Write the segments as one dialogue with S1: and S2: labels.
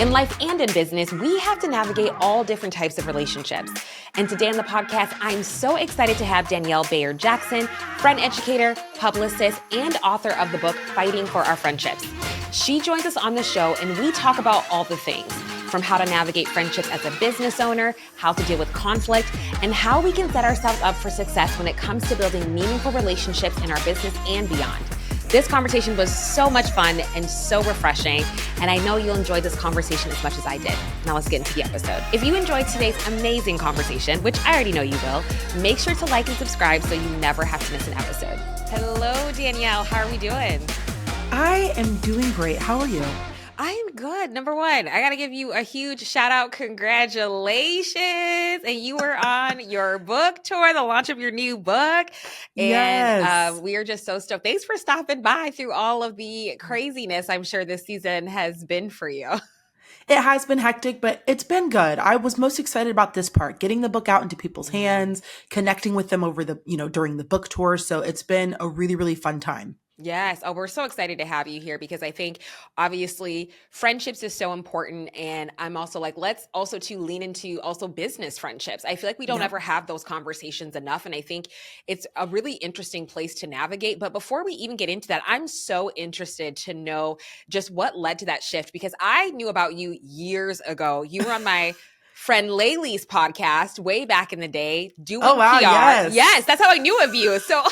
S1: In life and in business, we have to navigate all different types of relationships. And today on the podcast, I'm so excited to have Danielle Bayard Jackson, friend educator, publicist, and author of the book, Fighting for Our Friendships. She joins us on the show and we talk about all the things, from how to navigate friendships as a business owner, how to deal with conflict, and how we can set ourselves up for success when it comes to building meaningful relationships in our business and beyond. This conversation was so much fun and so refreshing, and I know you'll enjoy this conversation as much as I did. Now let's get into the episode. If you enjoyed today's amazing conversation, which I already know you will, make sure to like and subscribe so you never have to miss an episode. Hello, Danielle. How are we doing?
S2: I am doing great. How are you?
S1: I am good. Number one, I got to give you a huge shout out. Congratulations. And you were on your book tour, the launch of your new book. And
S2: Yes.
S1: we are just so stoked. Thanks for stopping by through all of the craziness I'm sure this season has been for you.
S2: It has been hectic, but it's been good. I was most excited about this part, getting the book out into people's hands, connecting with them over during the book tour. So it's been a really, really fun time.
S1: Yes. Oh, we're so excited to have you here because I think obviously friendships is so important. And I'm also like, let's also to lean into also business friendships. I feel like we don't ever have those conversations enough. And I think it's a really interesting place to navigate. But before we even get into that, I'm so interested to know just what led to that shift, because I knew about you years ago. You were on my friend Laylee's podcast way back in the day doing PR. Yes, that's how I knew of you. So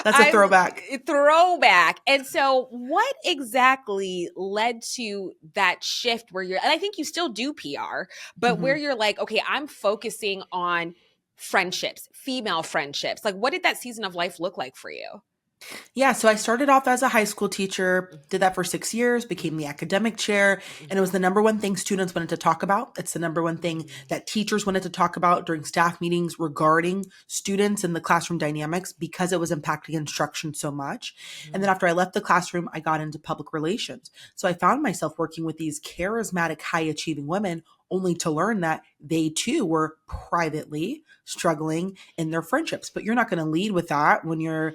S2: That's a throwback.
S1: And so what exactly led to that shift where and I think you still do PR, but where you're like, okay, I'm focusing on friendships, female friendships. Like, what did that season of life look like for you?
S2: Yeah, so I started off as a high school teacher, did that for 6 years, became the academic chair, and it was the number one thing students wanted to talk about. It's the number one thing that teachers wanted to talk about during staff meetings regarding students and the classroom dynamics, because it was impacting instruction so much. And then after I left the classroom, I got into public relations. So I found myself working with these charismatic, high-achieving women, only to learn that they too were privately struggling in their friendships. But you're not going to lead with that when you're,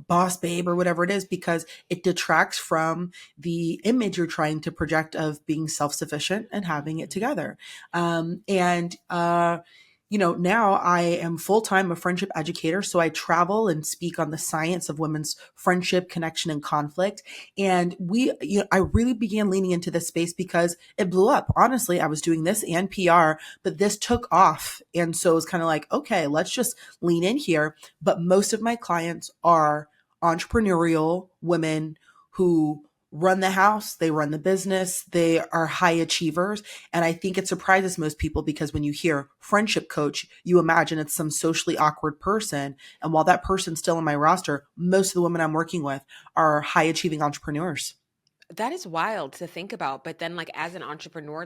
S2: boss babe or whatever it is, because it detracts from the image you're trying to project of being self-sufficient and having it together. Now I am full-time a friendship educator. So I travel and speak on the science of women's friendship, connection, and conflict. And I really began leaning into this space because it blew up. Honestly, I was doing this and PR, but this took off. And so it was kind of like, okay, let's just lean in here. But most of my clients are entrepreneurial women who run the house, they run the business, they are high achievers. And I think it surprises most people because when you hear friendship coach, you imagine it's some socially awkward person. And while that person's still on my roster, most of the women I'm working with are high achieving entrepreneurs.
S1: That is wild to think about. But then as an entrepreneur,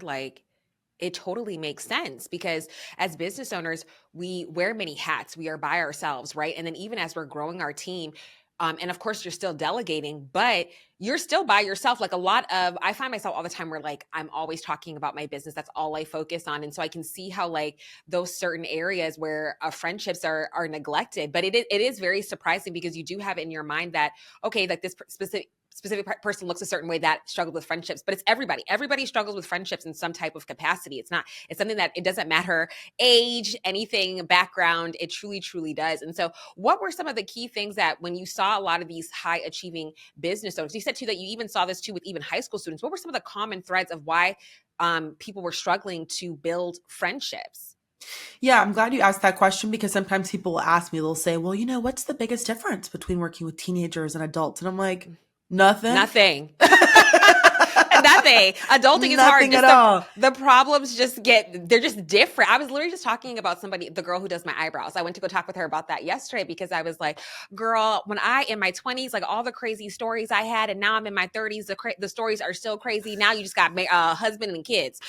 S1: it totally makes sense, because as business owners, we wear many hats. We are by ourselves, right? And then even as we're growing our team, and of course you're still delegating, but you're still by yourself. I find myself all the time where I'm always talking about my business. That's all I focus on. And so I can see how those certain areas where friendships are neglected, but it is very surprising, because you do have in your mind that, okay, this specific person looks a certain way that struggled with friendships, but it's everybody struggles with friendships in some type of capacity. It's something that it doesn't matter age, anything, background, it truly does. And so what were some of the key things that when you saw a lot of these high achieving business owners, you said too that you even saw this too with even high school students, what were some of the common threads of why people were struggling to build friendships?
S2: Yeah, I'm glad you asked that question, because sometimes people will ask me, they'll say, well, what's the biggest difference between working with teenagers and adults? And I'm like, nothing.
S1: Nothing. Adulting is hard.
S2: Nothing at all.
S1: The problems they're just different. I was literally just talking about the girl who does my eyebrows. I went to go talk with her about that yesterday, because I was like, girl, when in my 20s, all the crazy stories I had, and now I'm in my 30s, the stories are still crazy. Now you just got a husband and kids.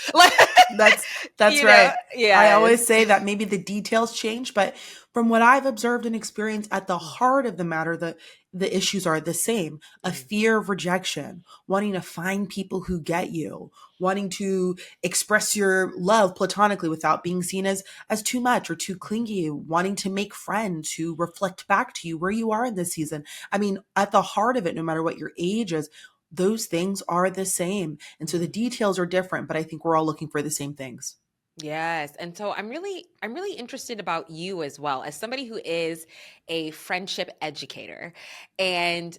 S2: That's right.
S1: Yeah.
S2: I always say that maybe the details change, but from what I've observed and experienced, at the heart of the matter, the issues are the same. A fear of rejection, wanting to find people who get you, wanting to express your love platonically without being seen as too much or too clingy, wanting to make friends who reflect back to you where you are in this season. I mean, at the heart of it, no matter what your age is, those things are the same. And so the
S1: Mhm.
S2: details are different, but I think we're all looking for the same things.
S1: Yes. And so I'm really interested about you as well as somebody who is a friendship educator. And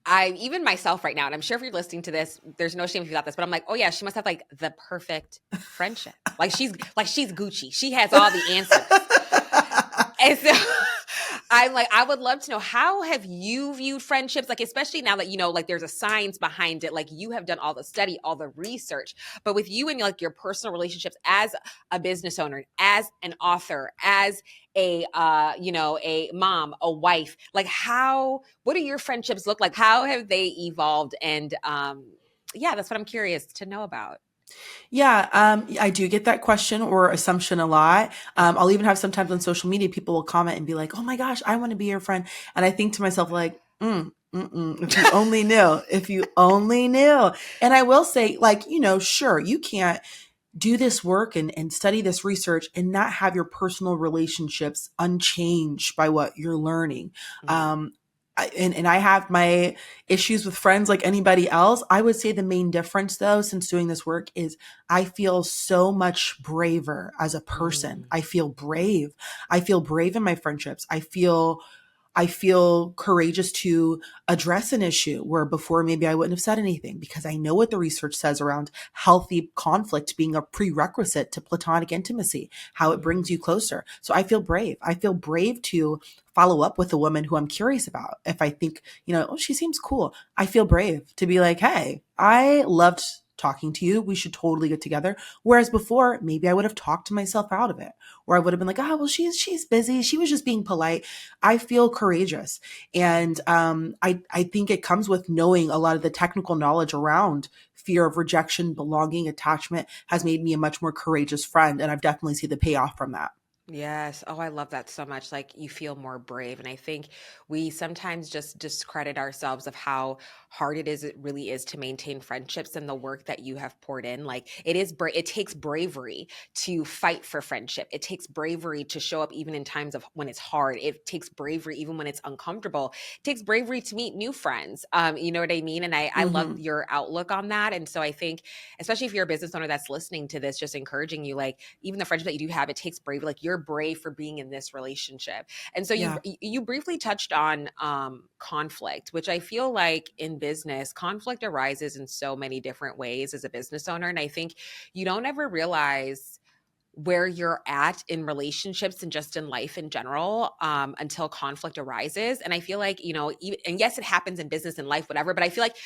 S1: I even myself right now, and I'm sure if you're listening to this, there's no shame if you thought this, but I'm like, oh yeah, she must have like the perfect friendship. Like she's Gucci. She has all the answers. And so I'm like, I would love to know, how have you viewed friendships? Like, especially now that, like there's a science behind it, like you have done all the study, all the research, but with you and like your personal relationships as a business owner, as an author, as a mom, a wife, like what do your friendships look like? How have they evolved? And yeah, that's what I'm curious to know about.
S2: Yeah, I do get that question or assumption a lot. I'll even have sometimes on social media, people will comment and be like, "Oh my gosh, I want to be your friend," and I think to myself like, if you only knew, if you only knew. And I will say, like, sure, you can't do this work and study this research and not have your personal relationships unchanged by what you're learning.
S1: Mhm.
S2: And I have my issues with friends like anybody else. I would say the main difference though, since doing this work, is I feel so much braver as a person.
S1: Mm,
S2: I feel brave. I feel brave in my friendships. I feel courageous to address an issue where before maybe I wouldn't have said anything, because I know what the research says around healthy conflict being a prerequisite to platonic intimacy, how it brings
S1: mhm,
S2: you closer. So I feel brave. I feel brave to follow up with a woman who I'm curious about. If I think, oh, she seems cool, I feel brave to be like, hey, I loved talking to you. We should totally get together. Whereas before, maybe I would have talked myself out of it, or I would have been like, oh, well, she's busy. She was just being polite. I feel courageous. And
S1: mhm.
S2: I think it comes with knowing a lot of the technical knowledge around fear of rejection, belonging, attachment has made me a much more courageous friend. And I've definitely seen the payoff from that.
S1: Yes. Oh, I love that so much. Like you feel more brave. And I think we sometimes just discredit ourselves of how hard it really is to maintain friendships and the work that you have poured in. Like it takes bravery to fight for friendship. It takes bravery to show up even in times of when it's hard. It takes bravery even when it's uncomfortable. It takes bravery to meet new friends. You know what I mean? And I love
S2: Hmm.
S1: your outlook on that. And so I think, especially if you're a business owner that's listening to this, just encouraging you, like, even the friendship that you do have, it takes bravery. Like you're brave for being in this relationship. And so you
S2: Yeah.
S1: you briefly touched on conflict, which I feel like in business, conflict arises in so many different ways as a business owner. And I think you don't ever realize where you're at in relationships and just in life in general, until conflict arises. And I feel like, and yes, it happens in business and life, whatever, but I feel like,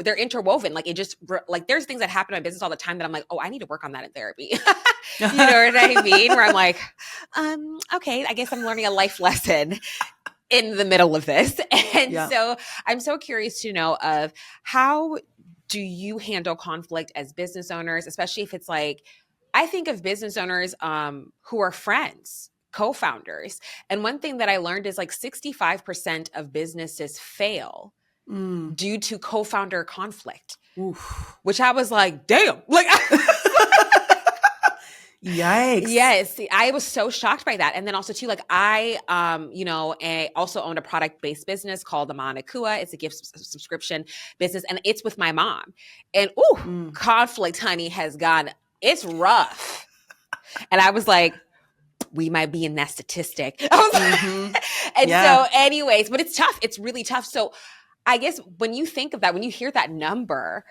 S1: they're interwoven. Like it just, like there's things that happen in my business all the time that I'm like, oh, I need to work on that in therapy. You know what I mean? Where I'm like, okay, I guess I'm learning a life lesson in the middle of this. And
S2: Yeah.
S1: so I'm so curious to know of how do you handle conflict as business owners, especially if it's like, I think of business owners who are friends, co-founders. And one thing that I learned is like 65% of businesses fail
S2: Mm.
S1: due to co-founder conflict,
S2: Oof.
S1: which I was like, damn, like
S2: Yikes.
S1: yes, see, I was so shocked by that. And then also too, like I, also owned a product-based business called Akua. It's a gift subscription business, and it's with my mom. And
S2: Mm.
S1: conflict, honey, has gone. It's rough. And I was like, we might be in that statistic. I was
S2: Hmm.
S1: like, and
S2: Yeah.
S1: so, anyways, but it's tough. It's really tough. So I guess when you think of that, when you hear that number,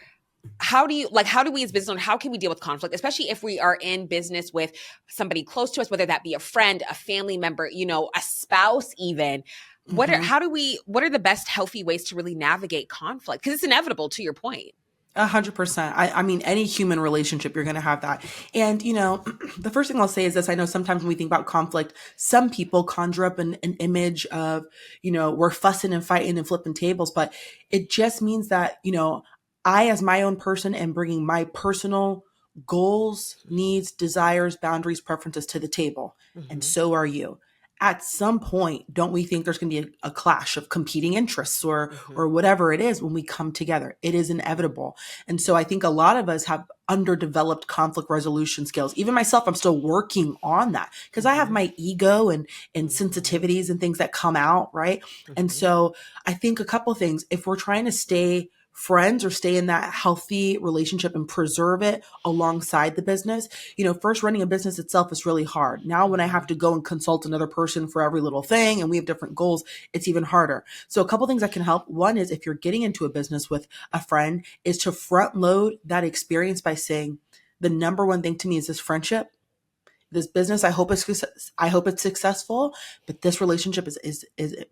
S1: how do we as business owners, how can we deal with conflict, especially if we are in business with somebody close to us, whether that be a friend, a family member, a spouse even.
S2: Hmm.
S1: What are the best healthy ways to really navigate conflict, because it's inevitable, to your point.
S2: 100%. I mean, any human relationship, you're going to have that. And, the first thing I'll say is this. I know sometimes when we think about conflict, some people conjure up an image of, we're fussing and fighting and flipping tables, but it just means that, I, as my own person, am bringing my personal goals, needs, desires, boundaries, preferences to the table. And
S1: Hmm.
S2: so are you. At some point, don't we think there's going to be a clash of competing interests or
S1: Hmm.
S2: whatever it is when we come together? It is inevitable. And so I think a lot of us have underdeveloped conflict resolution skills. Even myself, I'm still working on that because I have
S1: Hmm.
S2: my ego and
S1: Hmm.
S2: sensitivities and things that come out, right? And
S1: Hmm.
S2: so I think a couple things. If we're trying to stay friends or stay in that healthy relationship and preserve it alongside the business. First running a business itself is really hard. Now, when I have to go and consult another person for every little thing and we have different goals, it's even harder. So a couple things that can help. One is if you're getting into a business with a friend is to front load that experience by saying, the number one thing to me is this friendship. This business, I hope it's successful, but this relationship is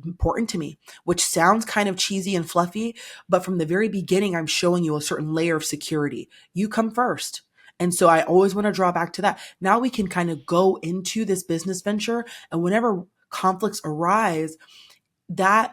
S2: important to me, which sounds kind of cheesy and fluffy, but from the very beginning, I'm showing you a certain layer of security. You come first. And so I always want to draw back to that. Now we can kind of go into this business venture, and whenever conflicts arise, that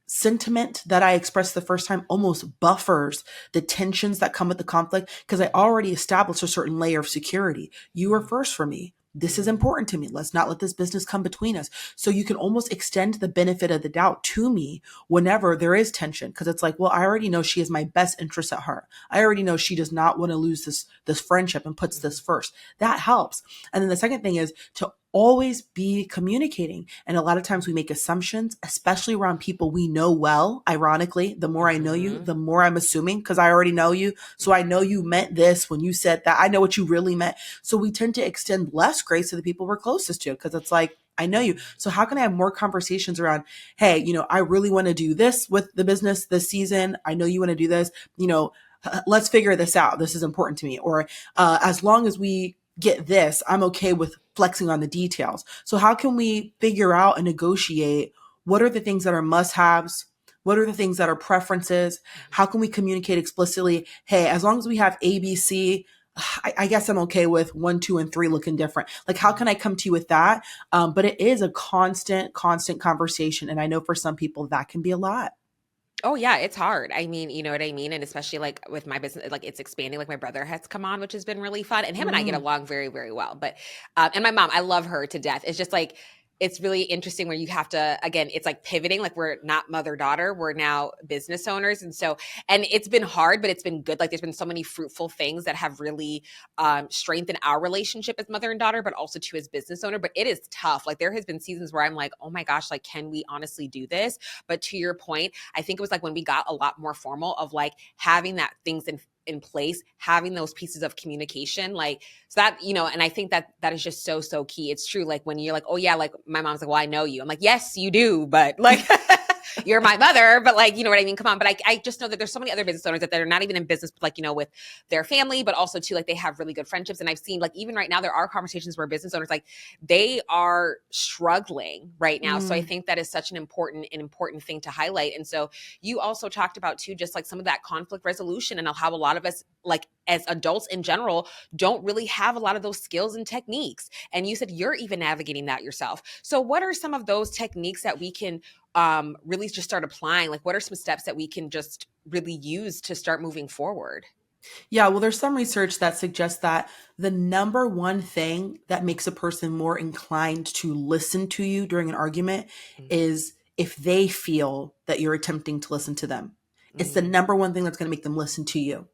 S2: sentiment that I expressed the first time almost buffers the tensions that come with the conflict, because I already established a certain layer of security. You are first for me. This is important to me. Let's not let this business come between us. So you can almost extend the benefit of the doubt to me whenever there is tension. Because it's like, well, I already know she has my best interest at heart. I already know she does not want to lose this friendship and puts this first. That helps. And then the second thing is to always be communicating. And a lot of times we make assumptions, especially around people we know well. Ironically, the more I know you, the more I'm assuming, because I already know you. So I know you meant this when you said that. I know what you really meant. So we tend to extend less grace to the people we're closest to, because it's like, I know you. So how can I have more conversations around, hey, I really want to do this with the business this season. I know you want to do this, let's figure this out. This is important to me. Or as long as we get this, I'm okay with flexing on the details. So how can we figure out and negotiate what are the things that are must-haves? What are the things that are preferences? How can we communicate explicitly? Hey, as long as we have ABC, I guess I'm okay with 1, 2, and 3 looking different. Like, how can I come to you with that? But it is a constant conversation. And I know for some people that can be a lot.
S1: Oh yeah, it's hard. I mean, you know what I mean? And especially like with my business, like it's expanding. Like my brother has come on, which has been really fun. And him and I get along very, very well. But and my mom, I love her to death. It's just like it's really interesting where you have to, again, it's like pivoting. Like we're not mother-daughter, we're now business owners. And so, and it's been hard, but it's been good. Like there's been so many fruitful things that have really strengthened our relationship as mother and daughter, but also to as business owner. But it is tough. Like there has been seasons where I'm like, oh my gosh, like, can we honestly do this? But to your point, I think it was like when we got a lot more formal of like having that things in place, having those pieces of communication, like, so that, and I think that is just so key. It's true. Like when you're like, oh yeah, like my mom's like, well, I know you. I'm like, yes, you do. But like, you're my mother, but like, you know what I mean? Come on. But I just know that there's so many other business owners that they're not even in business, like, with their family, but also too, like they have really good friendships. And I've seen like, even right now, there are conversations where business owners, like they are struggling right now. So I think that is such an important thing to highlight. And so you also talked about too, just like some of that conflict resolution and how a lot of us, like as adults in general, don't really have a lot of those skills and techniques. And you said you're even navigating that yourself. So what are some of those techniques that we can really just start applying? Like what are some steps that we can just really use to start moving forward?
S2: Yeah, well, there's some research that suggests that the number one thing that makes a person more inclined to listen to you during an argument is if they feel that you're attempting to listen to them. It's the number one thing that's going to make them listen to you.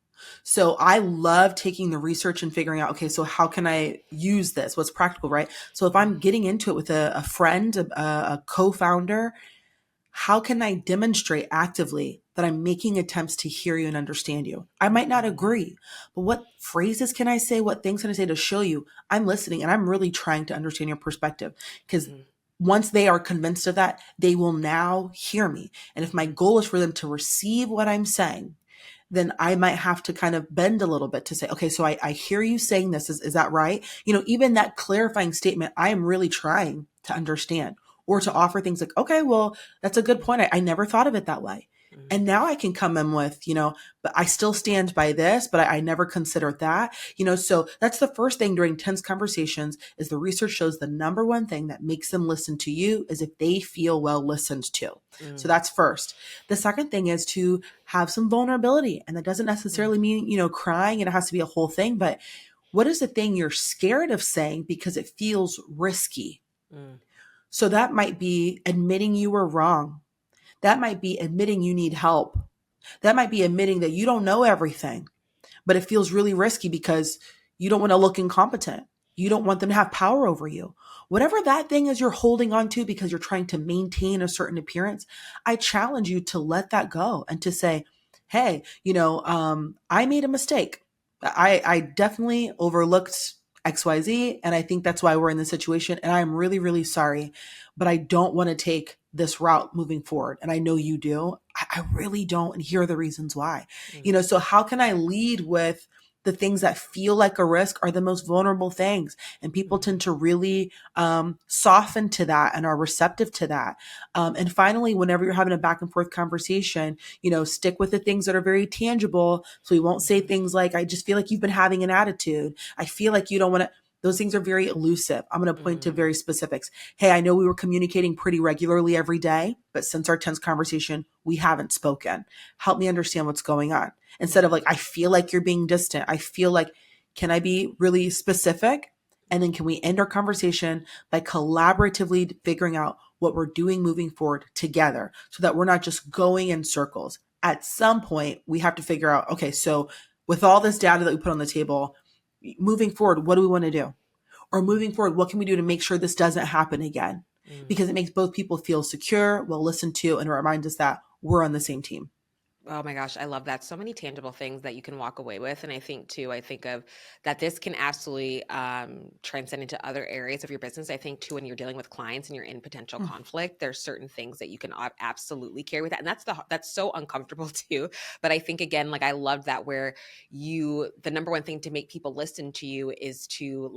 S2: So I love taking the research and figuring out, okay, so how can I use this? What's practical, right? So if I'm getting into it with a friend, a co-founder, how can I demonstrate actively that I'm making attempts to hear you and understand you? I might not agree, but what phrases can I say? What things can I say to show you I'm listening and I'm really trying to understand your perspective? Because once they are convinced of that, they will now hear me. And if my goal is for them to receive what I'm saying, then I might have to kind of bend a little bit to say, okay, so I hear you saying this. Is that right? Even that clarifying statement, I am really trying to understand, or to offer things like, okay, well, that's a good point. I never thought of it that way. And now I can come in with, but I still stand by this, but I never considered that, so that's the first thing during tense conversations is the research shows the number one thing that makes them listen to you is if they feel well listened to. So that's first. The second thing is to have some vulnerability. And that doesn't necessarily mean, crying, and it has to be a whole thing, but what is the thing you're scared of saying because it feels risky? So that might be admitting you were wrong. That might be admitting you need help. That might be admitting that you don't know everything, but it feels really risky because you don't want to look incompetent. You don't want them to have power over you. Whatever that thing is you're holding on to because you're trying to maintain a certain appearance, I challenge you to let that go and to say, hey, I made a mistake. I definitely overlooked XYZ. And I think that's why we're in this situation. And I'm really, really sorry, but I don't want to take this route moving forward. And I know you do. I really don't. And here are the reasons why.
S1: Mhm.
S2: So how can I lead with the things that feel like a risk are the most vulnerable things? And people tend
S1: Mhm.
S2: to really soften to that and are receptive to that. And finally, whenever you're having a back and forth conversation, stick with the things that are very tangible. So we won't say
S1: Mhm.
S2: things like, I just feel like you've been having an attitude. I feel like you don't want to. Those things are very elusive. I'm going to point to
S1: Mhm.
S2: very specifics. Hey, I know we were communicating pretty regularly every day, but since our tense conversation, we haven't spoken. Help me understand what's going on. Instead of like,
S1: Mhm.
S2: I feel like you're being distant. I feel like, can I be really specific? And then can we end our conversation by collaboratively figuring out what we're doing moving forward together so that we're not just going in circles? At some point, we have to figure out, okay, so with all this data that we put on the table, moving forward, what do we want to do? Or moving forward, what can we do to make sure this doesn't happen again?
S1: Mhm.
S2: Because it makes both people feel secure, well listened to, and it reminds us that we're on the same team.
S1: Oh my gosh, I love that. So many tangible things that you can walk away with. And I think too, I think of that this can absolutely transcend into other areas of your business. I think too, when you're dealing with clients and you're in potential
S2: Mm.
S1: conflict, there's certain things that you can absolutely carry with that. And that's so uncomfortable too. But I think again, like I love that where the number one thing to make people listen to you is to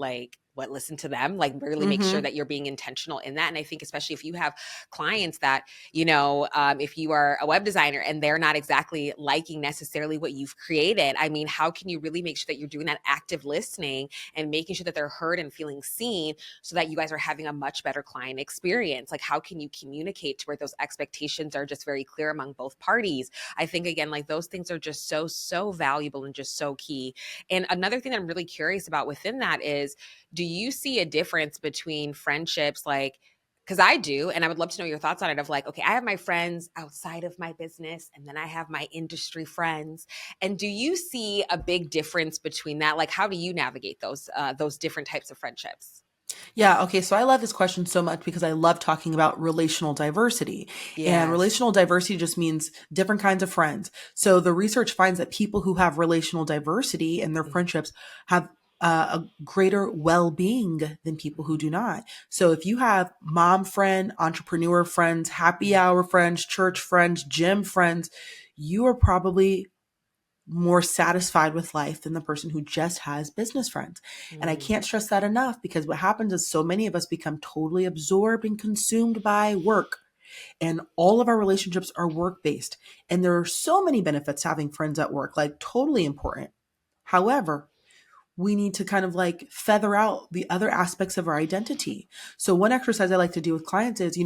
S1: listen to them, like really make sure
S2: Mm-hmm.
S1: that you're being intentional in that. And I think especially if you have clients that if you are a web designer and they're not exactly liking necessarily what you've created, I mean, how can you really make sure that you're doing that active listening and making sure that they're heard and feeling seen so that you guys are having a much better client experience? Like, how can you communicate to where those expectations are just very clear among both parties? I think, again, like those things are just so, so valuable and just so key. And another thing that I'm really curious about within that is, do you see a difference between friendships like, because I do, and I would love to know your thoughts on it of like, okay, I have my friends outside of my business, and then I have my industry friends. And do you see a big difference between that? Like, how do you navigate those different types of friendships?
S2: Yeah. Okay. So I love this question so much because I love talking about relational diversity. And
S1: Yes.
S2: relational diversity just means different kinds of friends. So the research finds that people who have relational diversity in their
S1: Mhm.
S2: friendships have a greater well being than people who
S1: Mhm.
S2: do not. So if you have mom friend, entrepreneur friends, happy hour friends, church friends, gym friends, you are probably more satisfied with life than the person who just has business friends. And I
S1: Mhm.
S2: can't stress that enough because what happens is so many of us become totally absorbed and consumed by work. And all of our relationships are work based. And there are so many benefits to having friends at work, like totally important. However, we need to kind of like feather out the other aspects of our identity. So, one exercise I like to do with clients is,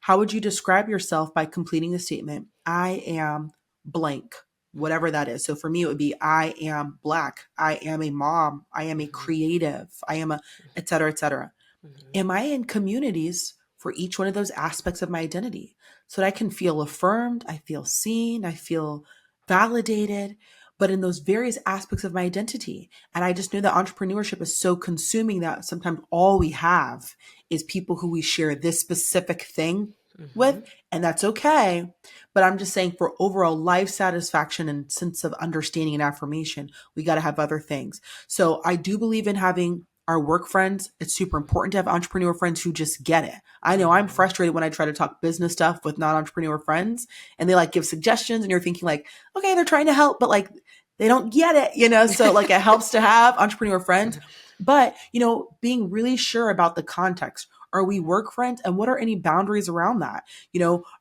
S2: how would you describe yourself by completing the statement, I am blank, whatever that is. So, for me, it would be, I am Black, I am a mom, I am a
S1: Mhm.
S2: creative, I am a, et cetera, et cetera.
S1: Mhm.
S2: Am I in communities for each one of those aspects of my identity so that I can feel affirmed, I feel seen, I feel validated, but in those various aspects of my identity? And I just know that entrepreneurship is so consuming that sometimes all we have is people who we share this specific thing with,
S1: Mhm.
S2: and that's okay. But I'm just saying, for overall life satisfaction and sense of understanding and affirmation, we got to have other things. So I do believe in having our work friends. It's super important to have entrepreneur friends who just get it. I know I'm
S1: Mhm.
S2: frustrated when I try to talk business stuff with non-entrepreneur friends and they like give suggestions and you're thinking like, okay, they're trying to help, but like they don't get it. So like it helps to have entrepreneur friends, but being really sure about the context. Are we work friends? And what are any boundaries around that?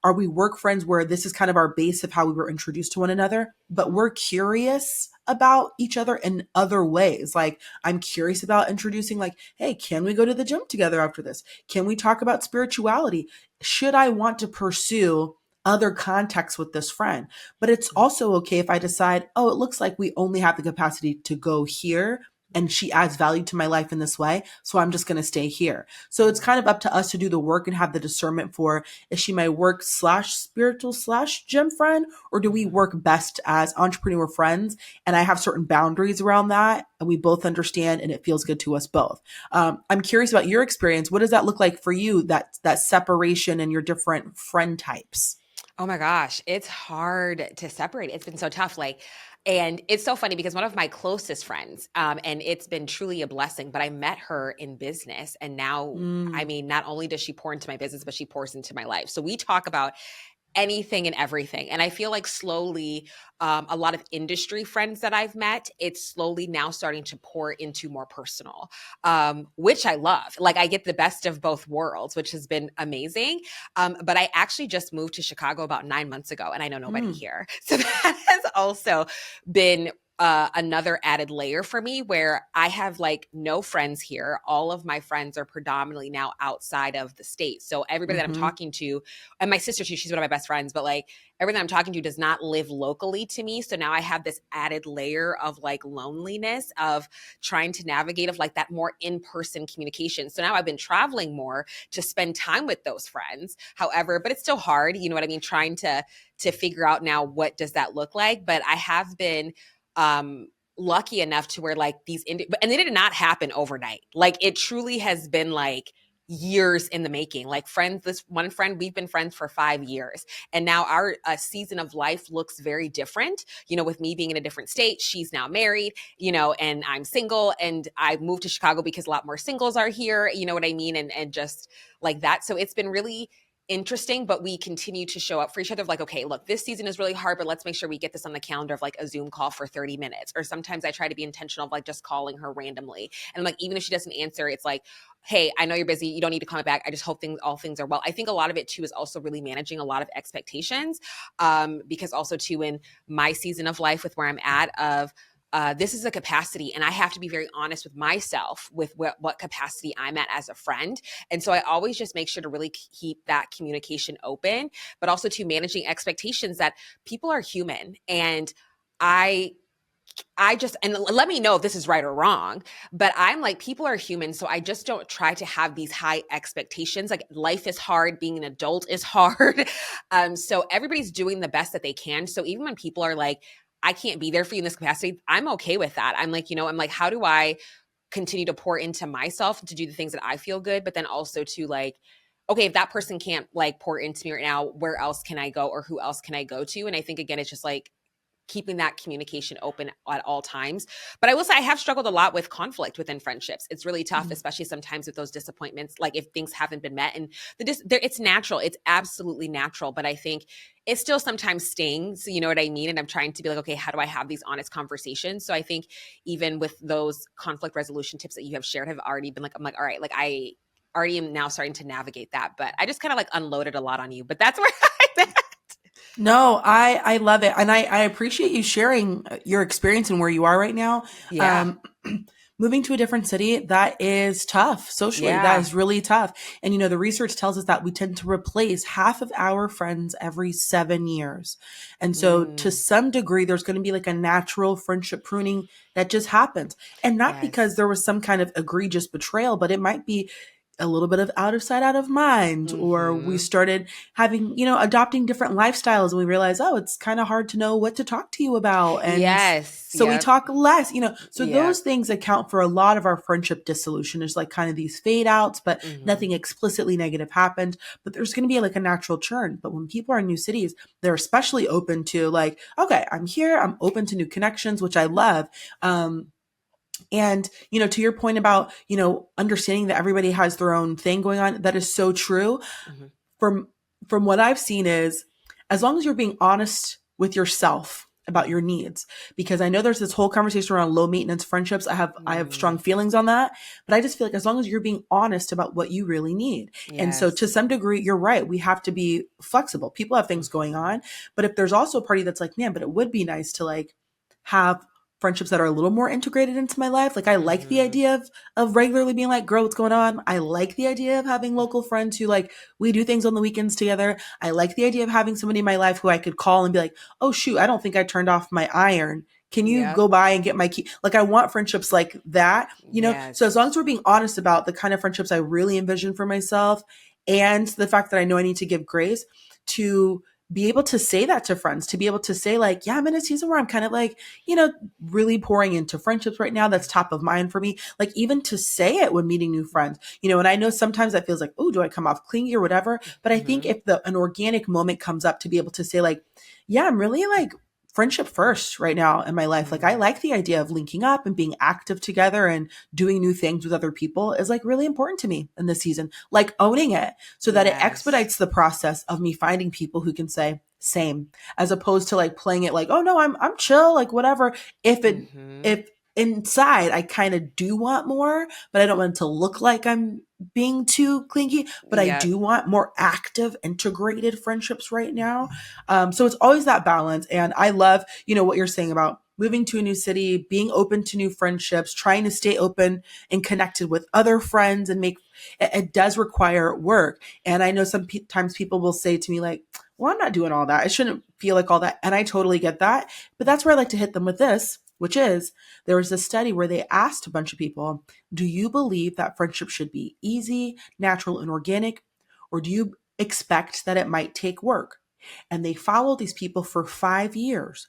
S2: Are we work friends where this is kind of our base of how we were introduced to one another, but we're curious about each other in other ways? Like, I'm curious about introducing, like, hey, can we go to the gym together after this? Can we talk about spirituality? Should I want to pursue other contexts with this friend? But it's also okay if I decide, oh, it looks like we only have the capacity to go here and she adds value to my life in this way. So I'm just going to stay here. So it's
S1: Mhm.
S2: kind of up to us to do the work and have the discernment for, is she my work slash spiritual slash gym friend? Or do we
S1: Mhm.
S2: work best as entrepreneur friends? And I have certain boundaries around that. And we both understand and it feels good to us both. I'm curious about your experience. What does that look like for you, that separation and your different friend types?
S1: Oh my gosh, it's hard to separate. It's been so tough. Like, and it's so funny because one of my closest friends, and it's been truly a blessing, but I met her in business. And now, I
S2: Mm,
S1: mean, not only does she pour into my business, but she pours into my life. So we talk about anything and everything. And I feel like slowly, a lot of industry friends that I've met, it's slowly now starting to pour into more personal, which I love. Like I get the best of both worlds, which has been amazing. But I actually just moved to Chicago about 9 months ago, and I know nobody
S2: mm,
S1: here. So that has also been another added layer for me where I have like no friends here. All of my friends are predominantly now outside of the state. So everybody that I'm
S2: mm-hmm,
S1: talking to, and my sister too, she's one of my best friends, but like everyone I'm talking to does not live locally to me. So now I have this added layer of like loneliness of trying to navigate of like that more in-person communication. So now I've been traveling more to spend time with those friends. However, but it's still hard, you know what I mean, trying to figure out now what does that look like. But I have been um lucky enough to where like and it did not happen overnight. Like it truly has been like years in the making. Like friends, this one friend, we've been friends for 5 years, and now our season of life looks very different. You know, with me being in a different state, she's now married, you know, and I'm single, and I moved to Chicago because a lot more singles are here, you know what I mean, and just like that. So it's been really interesting, but we continue to show up for each other of like, okay, look, this season is really hard, but let's make sure we get this on the calendar of like a Zoom call for 30 minutes. Or sometimes I try to be intentional of like just calling her randomly. And I'm like, even if she doesn't answer, it's like, hey, I know you're busy. You don't need to call me back. I just hope all things are well. I think a lot of it too is also really managing a lot of expectations. Because also too in my season of life with where I'm at of this is a capacity, and I have to be very honest with myself with what capacity I'm at as a friend. And so I always just make sure to really keep that communication open, but also to managing expectations that people are human. And I I just, and let me know if this is right or wrong, but I'm like, people are human. So I just don't try to have these high expectations. Like life is hard, being an adult is hard. So everybody's doing the best that they can. So even when people are like, I can't be there for you in this capacity, I'm okay with that. I'm like, you know, I'm like, how do I continue to pour into myself to do the things that I feel good, but then also to like, okay, if that person can't like pour into me right now, where else can I go or who else can I go to? And I think again, it's just like keeping that communication open at all times. But I will say I have struggled a lot with conflict within friendships. It's really tough,
S2: mm.
S1: especially sometimes with those disappointments, like if things haven't been met. And it's natural. It's absolutely natural. But I think it still sometimes stings, you know what I mean? And I'm trying to be like, okay, how do I have these honest conversations? So I think even with those conflict resolution tips that you have shared have already been like, I'm like, all right, like I already am now starting to navigate that. But I just kind of like unloaded a lot on you. But that's where I'm at.
S2: No, I love it. And I appreciate you sharing your experience and where you are right now.
S1: Yeah.
S2: Um, moving to a different city, that is tough socially. That
S1: Yeah.
S2: is really tough. And, you know, the research tells us that we tend to replace half of our friends every 7 years. And so to
S1: Mm,
S2: some degree, there's going to be like a natural friendship pruning that just happens. And not because
S1: yes.
S2: there was some kind of egregious betrayal, but it might be a little bit of out of sight, out of mind, or we
S1: Mhm.
S2: started having, you know, adopting different lifestyles and we realize, oh, it's kind of hard to know what to talk to you about. And
S1: Yes.
S2: so we
S1: Yep.
S2: talk less, you know, so
S1: Yep.
S2: those things account for a lot of our friendship dissolution. There's like kind of these fade outs, but
S1: Mhm.
S2: nothing explicitly negative happened. But there's going to be like a natural churn. But when people are in new cities, they're especially open to like, okay, I'm here, I'm open to new connections, which I love. And, you know, to your point about, you know, understanding that everybody has their own thing going on, that is so true.
S1: Mhm.
S2: From from what I've seen is as long as you're being honest with yourself about your needs, because I know there's this whole conversation around low maintenance friendships. I have strong
S1: Mm,
S2: feelings on that, but I just feel like as long as you're being honest about what you really need. And so to
S1: yes.
S2: some degree, you're right. We have to be flexible. People have things going
S1: Mhm.
S2: on, but if there's also a party that's like, man, but it would be nice to like have friendships that are a little more integrated into my life. Like I like the
S1: Mhm.
S2: idea of regularly being like, girl, what's going on? I like the idea of having local friends who like we do things on the weekends together. I like the idea of having somebody in my life who I could call and be like, oh shoot, I don't think I turned off my iron. Can you
S1: Yep.
S2: go by and get my key? Like I want friendships like that, you know? So as
S1: Yes.
S2: long as we're being honest about the kind of friendships I really envision for myself and the fact that I know I need to give grace to be able to say that to friends, to be able to say like, yeah, I'm in a season where I'm kind of like, really pouring into friendships right now. That's top of mind for me. Like even to say it when meeting new friends, and I know sometimes that feels like, oh, do I come off clingy or whatever? But I think
S1: Mhm.
S2: if an organic moment comes up to be able to say like, yeah, I'm really like friendship first right now in my life. Like I
S1: Mhm.
S2: like the idea of linking up and being active together and doing new things with other people is like really important to me in this season. Like owning it so that it
S1: Yes.
S2: expedites the process of me finding people who can say same, as opposed to like playing it like, oh no, I'm chill, like whatever.
S1: Mhm.
S2: If inside I kind of do want more, but I don't want it to look like I'm being too clingy, but I
S1: Yep.
S2: do want more active, integrated friendships right now. So it's always that balance. And I love, what you're saying about moving to a new city, being open to new friendships, trying to stay open and connected with other friends and it does require work. And I know sometimes people will say to me like, well, I'm not doing all that. I shouldn't feel like all that. And I totally get that. But that's where I like to hit them with this, which is there was a study where they asked a bunch of people, do you believe that friendship should be easy, natural, and organic? Or do you expect that it might take work? And they followed these people for 5 years.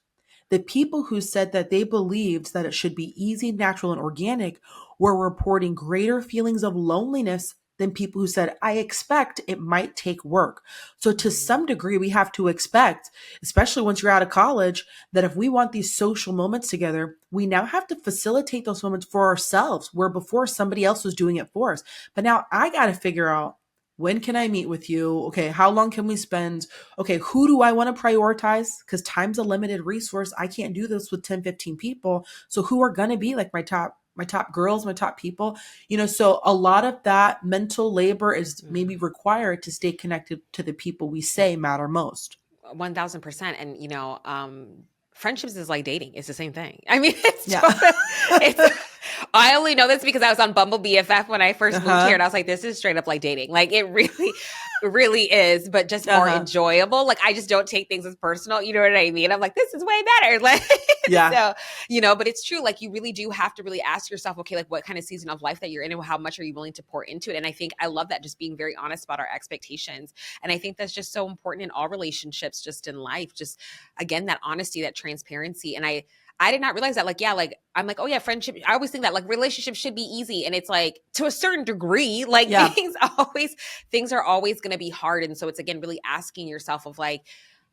S2: The people who said that they believed that it should be easy, natural, and organic were reporting greater feelings of loneliness than people who said, I expect it might take work. So, to
S1: Mhm.
S2: some degree, we have to expect, especially once you're out of college, that if we want these social moments together, we now have to facilitate those moments for ourselves, where before somebody else was doing it for us. But now I got to figure out, when can I meet with you? Okay, how long can we spend? Okay, who do I want to prioritize? Because time's a limited resource. I can't do this with 10, 15 people. So who are going to be like my top girls, my top people? So a lot of that mental labor is maybe
S1: Mhm.
S2: required to stay connected to the people we say matter most.
S1: 1000%. And friendships is like dating. It's the same thing. I mean, it's
S2: Yeah.
S1: totally, it's I only know this because I was on Bumble BFF when I first moved here,
S2: Uh-huh.
S1: and I was like, this is straight up like dating. Like it really, really is, but just more
S2: Uh-huh.
S1: enjoyable. Like I just don't take things as personal. You know what I mean? I'm like, this is way better. Like
S2: Yeah.
S1: so, but it's true. Like you really do have to really ask yourself, okay, like what kind of season of life that you're in and how much are you willing to pour into it? And I think I love that, just being very honest about our expectations. And I think that's just so important in all relationships, just in life, just again, that honesty, that transparency. And I did not realize that, like, yeah, like I'm like, oh yeah, friendship. I always think that like relationships should be easy. And it's like to a certain degree, like
S2: Yeah.
S1: things are always gonna be hard. And so it's again really asking yourself of like,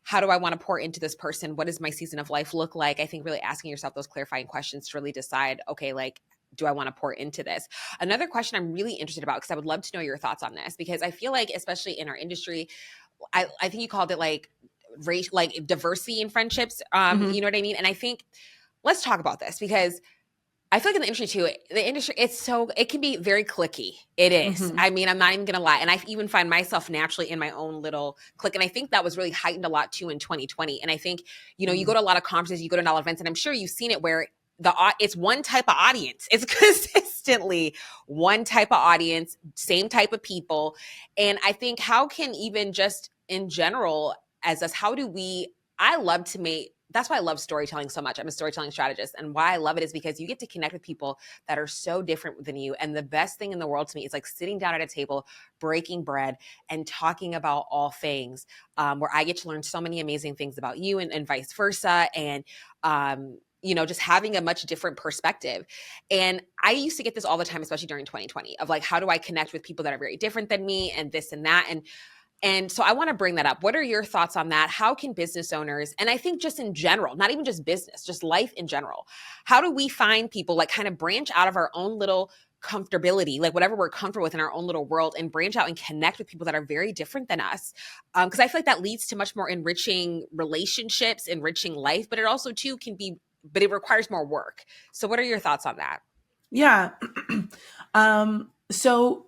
S1: how do I want to pour into this person? What does my season of life look like? I think really asking yourself those clarifying questions to really decide, okay, like, do I want to pour into this? Another question I'm really interested about, because I would love to know your thoughts on this, because I feel like, especially in our industry, I think you called it like race, like diversity in friendships.
S2: Hmm.
S1: You know what I mean? And I think let's talk about this, because I feel like in the industry too, it can be very cliquey. It is.
S2: Hmm.
S1: I mean, I'm not even gonna lie. And I even find myself naturally in my own little clique. And I think that was really heightened a lot too in 2020. And I think, you go to a lot of conferences, you go to a lot of events, and I'm sure you've seen it where it's one type of audience. It's consistently one type of audience, same type of people. And I think how can, even just in general, as us, how do we I love to make that's why I love storytelling so much. I'm a storytelling strategist. And why I love it is because you get to connect with people that are so different than you. And the best thing in the world to me is like sitting down at a table, breaking bread, and talking about all things, where I get to learn so many amazing things about you, and vice versa. And, just having a much different perspective. And I used to get this all the time, especially during 2020, of like, how do I connect with people that are very different than me, and this and that. And so I want to bring that up. What are your thoughts on that? How can business owners, and I think just in general, not even just business, just life in general, how do we find people, like kind of branch out of our own little comfortability, like whatever we're comfortable with in our own little world, and branch out and connect with people that are very different than us? Because I feel like that leads to much more enriching relationships, enriching life, but it also too but it requires more work. So what are your thoughts on that?
S2: Yeah. So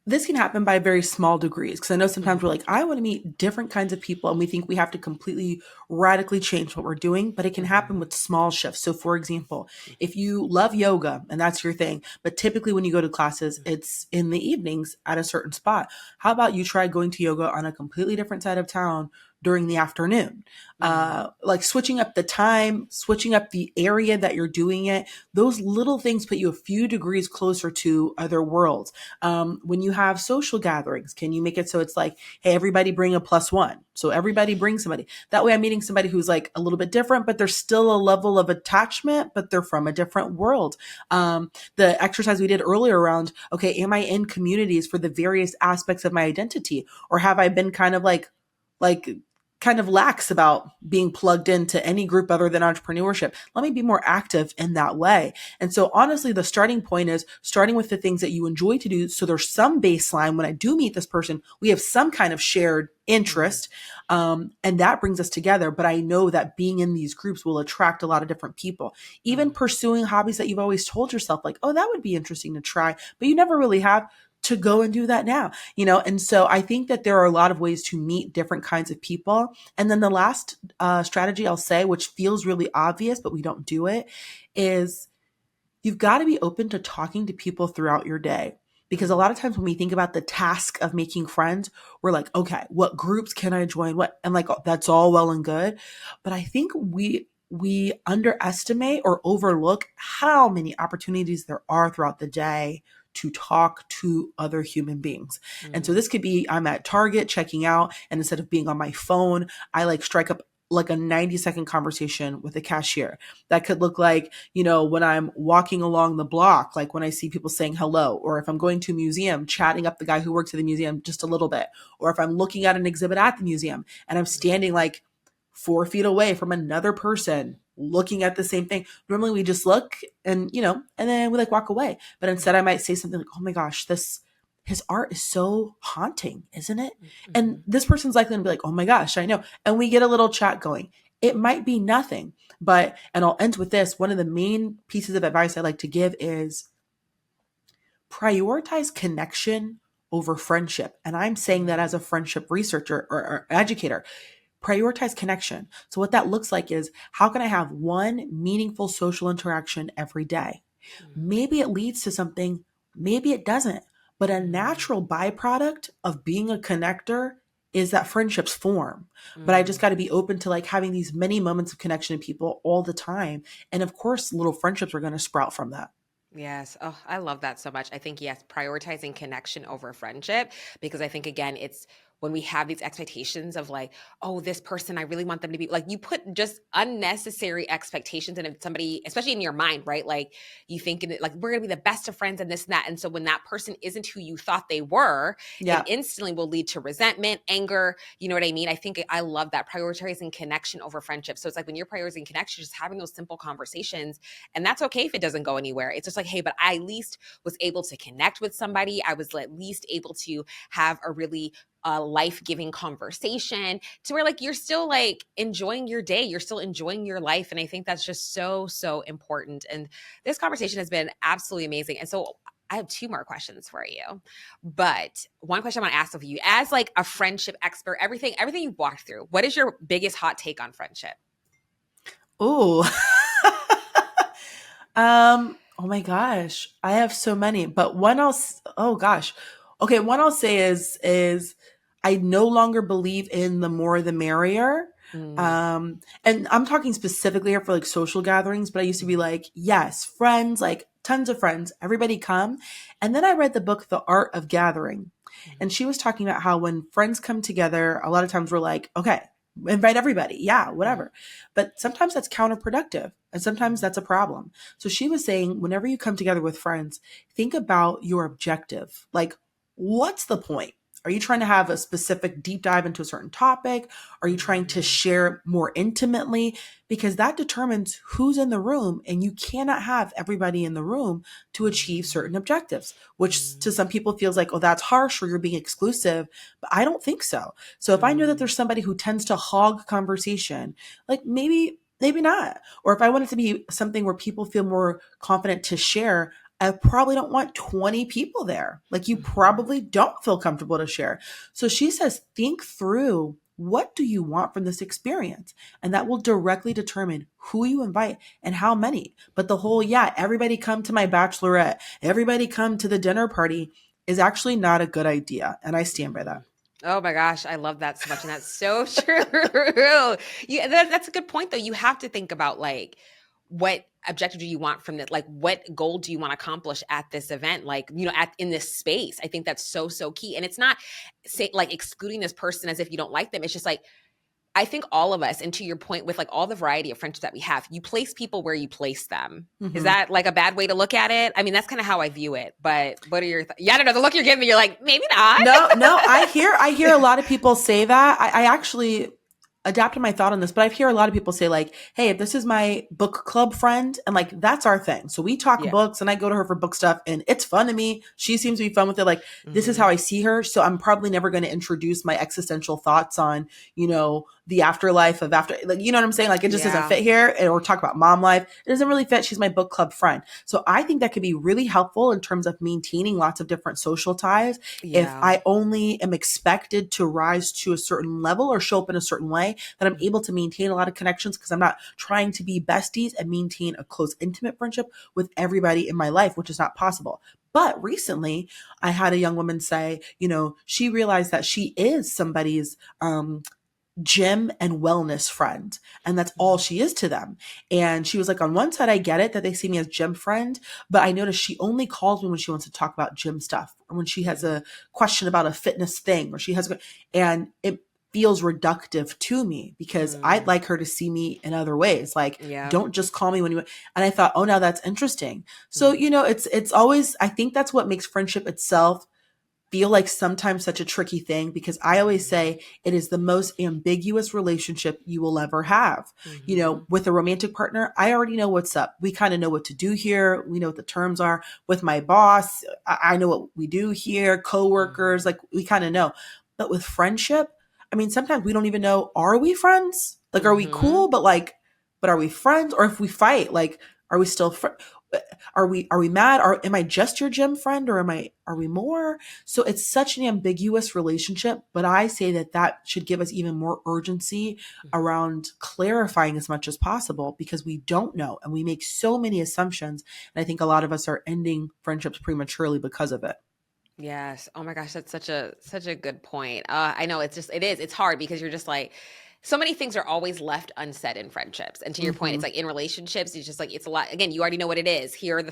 S2: this can happen by very small degrees, because I know sometimes we're
S1: Hmm.
S2: like, I want to meet different kinds of people, and we think we have to completely radically change what we're doing, but it can happen
S1: Hmm.
S2: with small shifts. So, for example, if you love yoga and that's your thing, but typically when you go to classes, it's in the evenings at a certain spot. How about you try going to yoga on a completely different side of town during the afternoon.
S1: Mm.
S2: Like switching up the time, switching up the area that you're doing it. Those little things put you a few degrees closer to other worlds. When you have social gatherings, can you make it so it's like, hey, everybody bring a +1. So everybody bring somebody. That way I'm meeting somebody who's like a little bit different, but there's still a level of attachment, but they're from a different world. The exercise we did earlier around, okay, am I in communities for the various aspects of my identity? Or have I been like kind of lax about being plugged into any group other than entrepreneurship? Let me be more active in that way. And so honestly, the starting point is starting with the things that you enjoy to do. So there's some baseline. When I do meet this person, we have some kind of shared
S1: Mm.
S2: interest. And that brings us together. But I know that being in these groups will attract a lot of different people. Even
S1: Mm.
S2: pursuing hobbies that you've always told yourself, like, oh, that would be interesting to try, but you never really have, to go and do that now, And so I think that there are a lot of ways to meet different kinds of people. And then the last strategy I'll say, which feels really obvious, but we don't do it, is you've got to be open to talking to people throughout your day. Because a
S1: Mm.
S2: lot of times when we think about the task of making friends, we're like, okay, what groups can I join? What? And like, that's all well and good. But I think we underestimate or overlook how many opportunities there are throughout the day to talk to other human beings. And so
S1: Mm.
S2: this could be, I'm at Target checking out, and instead of being on my phone, I like strike up like a 90-second conversation with a cashier. That could look like, when I'm walking along the block, like when I see people saying hello, or if I'm going to a museum, chatting up the guy who works at the museum just a little bit, or if I'm looking at an exhibit at the museum and I'm standing like 4 feet away from another person looking at the same thing. Normally we just look and then we like walk away. But instead I might say something like, oh my gosh, his art is so haunting, isn't it? And
S1: Mm.
S2: this person's likely to be like, oh my gosh, I know. And we get a little chat going. It might be nothing, and I'll end with this. One of the main pieces of advice I like to give is prioritize connection over friendship. And I'm saying that as
S1: Mm.
S2: a friendship researcher or educator. Prioritize connection. So what that looks like is, how can I have one meaningful social interaction every day?
S1: Mm.
S2: Maybe it leads to something, maybe it doesn't. But a
S1: Mm.
S2: natural byproduct of being a connector is that friendships form. But I just
S1: Mm.
S2: got to be open to like having these many moments of connection to people all the time. And of course, little friendships are going to sprout from that.
S1: Yes. Oh, I love that so much. I think, yes, prioritizing connection over friendship, because I think, again, it's when we have these expectations of like, oh, this person, I really want them to be like, you put just unnecessary expectations in somebody, especially in your mind, right? Like you think like, we're going to be the best of friends and this and that. And so when that person isn't who you thought they were, it
S2: Yeah.
S1: instantly will lead to resentment, anger. You know what I mean? I think I love that, prioritizing connection over friendship. So it's like when you're prioritizing connection, just having those simple conversations, and that's okay if it doesn't go anywhere. It's just like, hey, but I at least was able to connect with somebody. I was at least able to have a really life-giving conversation to where like you're still like enjoying your day, you're still enjoying your life. And I think that's just so, so important. And this conversation has been absolutely amazing. And so I have two more questions for you. But one question I want to ask of you, as like a friendship expert, everything you've walked through, what is your biggest hot take on friendship?
S2: Ooh. Oh my gosh, I have so many, but one else, oh gosh. Okay, one I'll say is I no longer believe in the more the merrier.
S1: Mm.
S2: And I'm talking specifically here for like social gatherings, but I used to be
S1: Mhm.
S2: like, yes, friends, like tons of friends, everybody come. And then I read the book The Art of Gathering. And
S1: Mhm.
S2: she was talking about how when friends come together, a lot of times we're like, okay, invite everybody. Yeah,
S1: Mhm.
S2: whatever. But sometimes that's counterproductive and sometimes
S1: Mhm.
S2: that's a problem. So she was saying, whenever you come together with friends, think about your objective. Like, what's the point? Are you trying to have a specific deep dive into a certain topic? Are you trying to
S1: Mhm.
S2: share more intimately? Because that determines who's in the room, and you cannot have everybody in the room to achieve certain objectives, which to
S1: Mhm.
S2: some people feels like, oh, that's harsh or you're being exclusive. But I don't think so. So if I know that
S1: Mhm.
S2: there's somebody who tends to hog conversation, like maybe not. Or if I want it to be something where people feel more confident to share, I probably don't want 20 people there. Like you
S1: Mhm.
S2: probably don't feel comfortable to share. So she says, think through, what do you want from this experience? And that will directly determine who you invite and how many. But the whole,
S1: Mhm.
S2: yeah, everybody come to my bachelorette, everybody come to the dinner party is actually not a good idea. And I stand by
S1: Mhm.
S2: that.
S1: Oh my gosh, I love that so much, and that's so true. That's a good point, though. You have to think about like what objective do you want from it? Like, what goal do you want to accomplish at this event? Like, at in this space. I think that's so key, and it's not say like excluding this person as if you don't like them. It's just like I think all of us, and to your point with like all the variety of friendships that we have, you place people where you place them. Is
S2: Hmm.
S1: that like a bad way to look at it? I mean, that's kind of how I view it. But what are your yeah, I don't know. The look you're giving me, you're like, maybe not.
S2: No, I hear a lot of people say that. I actually adapted my thought on this, but I hear a lot of people say like, "Hey, if this is my book club friend," and like that's our thing. So we talk
S1: Yeah.
S2: books, and I go to her for book stuff, and it's fun to me. She seems to be fun with it. Like this is how
S1: Hmm.
S2: I see her. So I'm probably never going to introduce my existential thoughts on the afterlife of after. Like you know what I'm saying? Like it just doesn't
S1: Yeah.
S2: fit here. Or talk about mom life. It doesn't really fit. She's my book club friend. So I think that could be really helpful in terms of maintaining lots of different social ties if
S1: Yeah.
S2: I only am expected to rise to a certain level or show up in a certain way, that I'm able to maintain a lot of connections because I'm not trying to be besties and maintain a close, intimate friendship with everybody in my life, which is not possible. But recently, I had a young woman say, she realized that she is somebody's gym and wellness friend. And that's all
S1: Mhm.
S2: she is to them. And she was like, on one side, I get it that they see me as gym friend, but I noticed she only calls me when she wants to talk about gym stuff or when she has
S1: Mhm.
S2: a question about a fitness thing or and it feels reductive to me because I'd
S1: Mm.
S2: like her to see me in other ways. Like,
S1: Yeah.
S2: don't just call me when you, and I thought, oh, now that's interesting. So,
S1: Mhm.
S2: it's always, I think that's what makes friendship itself feel like sometimes such a tricky thing because I always
S1: Mhm.
S2: say it is the most ambiguous relationship you will ever have.
S1: Mhm.
S2: With a romantic partner, I already know what's up. We kind of know what to do here. We know what the terms are. With my boss, I know what we do here. Coworkers,
S1: Mhm.
S2: like we kind of know. But with friendship, I mean, sometimes we don't even know, are we friends? Like, are we
S1: Mhm.
S2: cool? But are we friends? Or if we fight, like, are we still are we mad? Am I just your gym friend or are we more? So it's such an ambiguous relationship, but I say that should give us even more urgency
S1: Mhm.
S2: around clarifying as much as possible because we don't know and we make so many assumptions. And I think a lot of us are ending friendships prematurely because of it.
S1: Yes. Oh my gosh, that's such a good point. I know it's hard because you're just like so many things are always left unsaid in friendships. And to your point, it's
S2: Hmm.
S1: like in relationships, it's just like it's a lot. Again, you already know what it is. Here are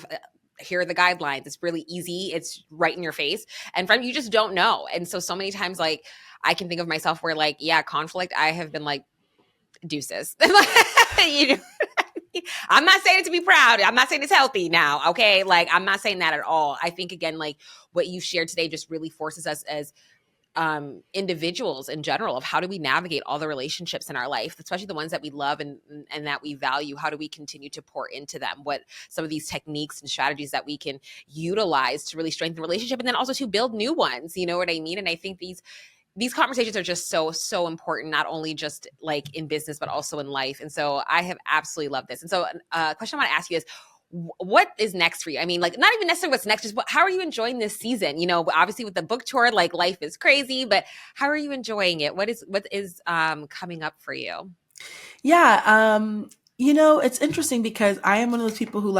S1: the guidelines. It's really easy. It's right in your face. And friend, you just don't know. And so many times, like I can think of myself where like yeah, conflict. I have been like deuces. you know, I'm not saying it to be proud. I'm not saying it's healthy now. Okay. Like, I'm not saying that at all. I think, again, like what you shared today just really forces us as individuals in general of how do we navigate all the relationships in our life, especially the ones that we love and that we value. How do we continue to pour into them? What some of these techniques and strategies that we can utilize to really strengthen the relationship and then also to build new ones. You know what I mean? And I think these conversations are just so important, not only just like in business but also in life. And so I have absolutely loved this. And so a question I want to ask you is what is next for you? I mean, like not even necessarily what's next, just how are you enjoying this season? Obviously with the book tour, like life is crazy, but how are you enjoying it? What is coming up for you?
S2: Yeah. It's interesting because I am one of those people who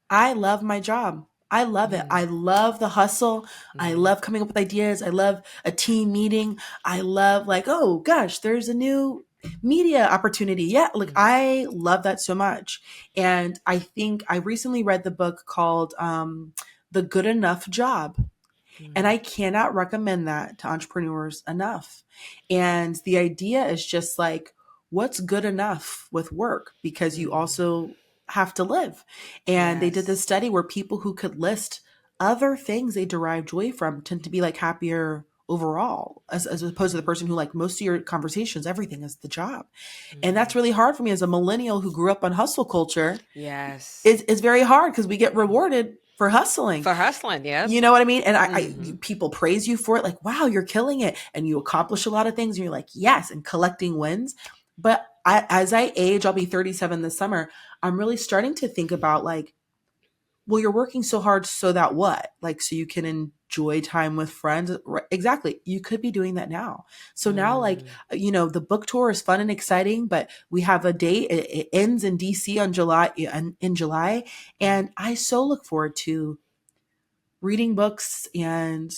S2: I love my job. I love it. I
S1: Mm,
S2: love the hustle. I
S1: mhm,
S2: love coming up with ideas. I love a team meeting. I love oh gosh, there's a new media opportunity. Yeah, like
S1: mm,
S2: I love that so much. And I think I recently read the book called The Good Enough Job. And
S1: mm,
S2: I cannot recommend that to entrepreneurs enough. And the idea is just what's good enough with work? Because you
S1: mm.
S2: also have to live. And they did this
S1: Yes.
S2: study where people who could list other things they derive joy from tend to be happier overall, as opposed to the
S1: Mhm,
S2: person who most of your conversations, everything is the job. And that's
S1: mhm.
S2: really hard for me as a millennial who grew up on hustle culture.
S1: Yes.
S2: It's very hard because we get rewarded for hustling.
S1: For hustling, yep.
S2: You know what I mean? And
S1: Hmm.
S2: people praise you for it, wow, you're killing it, and you accomplish a lot of things, and you're like, yes, and collecting wins. But as I age, I'll be 37 this summer. I'm really starting to think about well, you're working so hard, so that what? So you can enjoy time with friends. Right, exactly. You could be doing that now. So now,
S1: Mm,
S2: the book tour is fun and exciting, but we have a date. It ends in DC on July,
S1: mm,
S2: and I so look forward to reading books and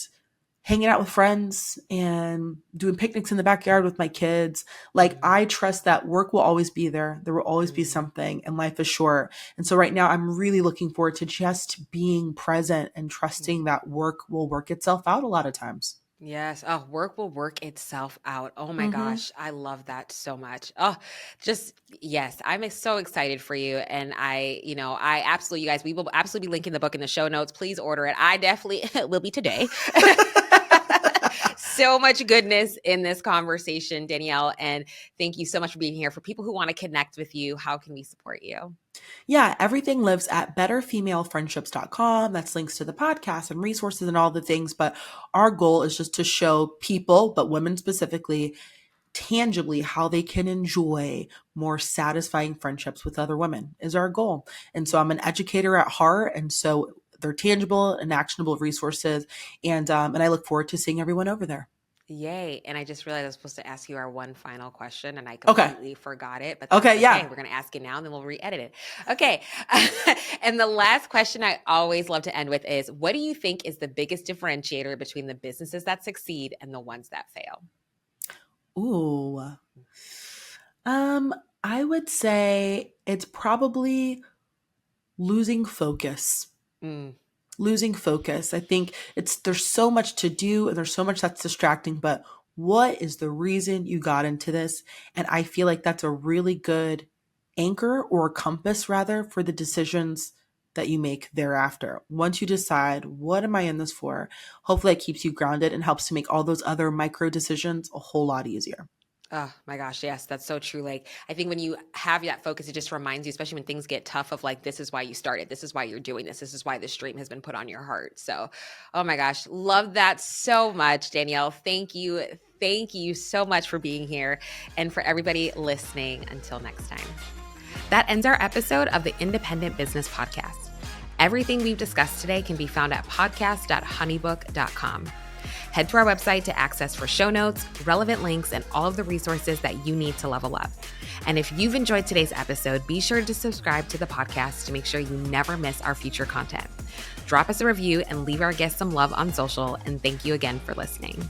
S2: hanging out with friends and doing picnics in the backyard with my kids. Like,
S1: Mhm.
S2: I trust that work will always be there. There will always be
S1: Mhm.
S2: something, and life is short. And so right now I'm really looking forward to just being present and trusting
S1: Mhm.
S2: that work will work itself out a lot of times.
S1: Yes. Oh, work will work itself out. Oh my
S2: Hmm.
S1: gosh. I love that so much. Oh, just yes. I'm so excited for you. And I absolutely, you guys, we will absolutely be linking the book in the show notes. Please order it. I definitely will be today. So much goodness in this conversation, Danielle. And thank you so much for being here. For people who want to connect with you, how can we support you?
S2: Yeah, everything lives at betterfemalefriendships.com. That's links to the podcast and resources and all the things. But our goal is just to show people, but women specifically, tangibly how they can enjoy more satisfying friendships with other women is our goal. And so I'm an educator at heart. And so they're tangible and actionable resources. And I look forward to seeing everyone over there.
S1: Yay. And I just realized I was supposed to ask you our one final question and I
S2: Okay.
S1: completely forgot it, but that's
S2: Okay.
S1: okay.
S2: Yeah.
S1: We're going to ask it now and then we'll re-edit it. Okay. And the last question I always love to end with is, what do you think is the biggest differentiator between the businesses that succeed and the ones that fail?
S2: Ooh. Um, I would say it's probably losing focus.
S1: Mm,
S2: Losing focus. I think there's so much to do and there's so much that's distracting, but what is the reason you got into this? And I feel like that's a really good anchor or compass rather for the decisions that you make thereafter. Once you decide, what am I in this for? Hopefully it keeps you grounded and helps to make all those other micro decisions a whole lot easier.
S1: oh my gosh, yes, that's so true. Like, I think when you have that focus, it just reminds you, especially when things get tough, of like, this is why you started. This is why you're doing this. This is why this dream has been put on your heart. So, oh my gosh, love that so much, Danielle. Thank you. Thank you so much for being here. And for everybody listening, until next time. That ends our episode of the Independent Business Podcast. Everything we've discussed today can be found at podcast.honeybook.com. Head to our website to access for show notes, relevant links, and all of the resources that you need to level up. And if you've enjoyed today's episode, be sure to subscribe to the podcast to make sure you never miss our future content. Drop us a review and leave our guests some love on social, and thank you again for listening.